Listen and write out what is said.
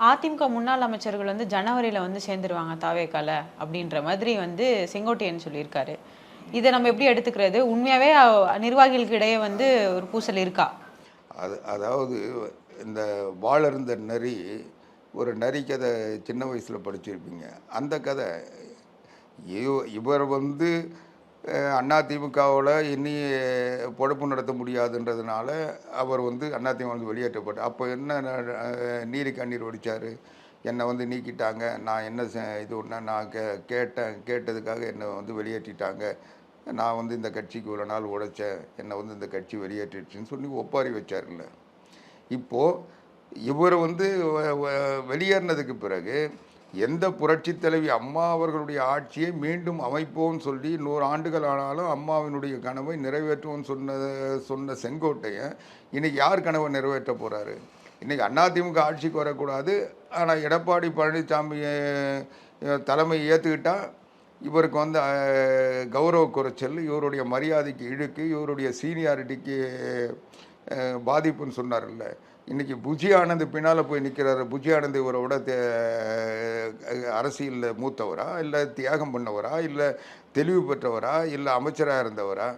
அதிமுக முன்னாள் அமைச்சர்கள் வந்து ஜனவரியில வந்து சேர்ந்துருவாங்க தாவேக்கால அப்படின்ற மாதிரி வந்து செங்கோட்டையன் சொல்லியிருக்காரு. இதை நம்ம எப்படி எடுத்துக்கிறது? உண்மையாவே நிர்வாகிகளுக்கு இடையே வந்து ஒரு பூசல் இருக்கா? அதாவது இந்த வாழருந்த நரி, ஒரு நரி கதை சின்ன வயசில் படிச்சிருப்பீங்க. அந்த கதை இவர் வந்து அதிமுகவில் இனி பொழப்பு நடத்த முடியாதுன்றதுனால அவர் வந்து அதிமுக வந்து வெளியேற்றப்பட்டார். அப்போ என்ன நீரி கண்ணீர் வடித்தார். என்னை வந்து நீக்கிட்டாங்க, நான் என்ன இது ஒன்றா நான் கேட்டதுக்காக என்னை வந்து வெளியேற்றிட்டாங்க, நான் வந்து இந்த கட்சிக்கு இவ்வளோ நாள் உழைச்சேன், என்னை வந்து இந்த கட்சி வெளியேற்றிடுச்சுன்னு சொல்லி ஒப்பாரி வச்சார்ல. இப்போது இவர் வந்து வெளியேறினதுக்கு பிறகு எந்த புரட்சி தலைவி அம்மா அவர்களுடைய ஆட்சியை மீண்டும் அமைப்போம்னு சொல்லி 100 ஆண்டுகள் ஆனாலும் அம்மாவினுடைய கனவை நிறைவேற்றுவோம்னு சொன்ன செங்கோட்டையன் இன்னைக்கு யார் கனவை நிறைவேற்ற போகிறாரு? இன்றைக்கி அதிமுக ஆட்சிக்கு வரக்கூடாது, ஆனால் எடப்பாடி பழனிசாமி தலைமை ஏற்றுக்கிட்டால் இவருக்கு வந்து கௌரவ குறைச்சல், இவருடைய மரியாதைக்கு இழுக்கு, இவருடைய சீனியாரிட்டிக்கு பாதிப்புன்னு சொன்னார்ல. இன்றைக்கி புஜி ஆனந்த் பின்னால் போய் நிற்கிறாரு. புஜி ஆனந்த் இவரோட அரசியலில் மூத்தவரா, இல்லை தியாகம் பண்ணவரா, இல்லை தெளிவு பெற்றவரா, இல்லை அமைச்சராக இருந்தவரா?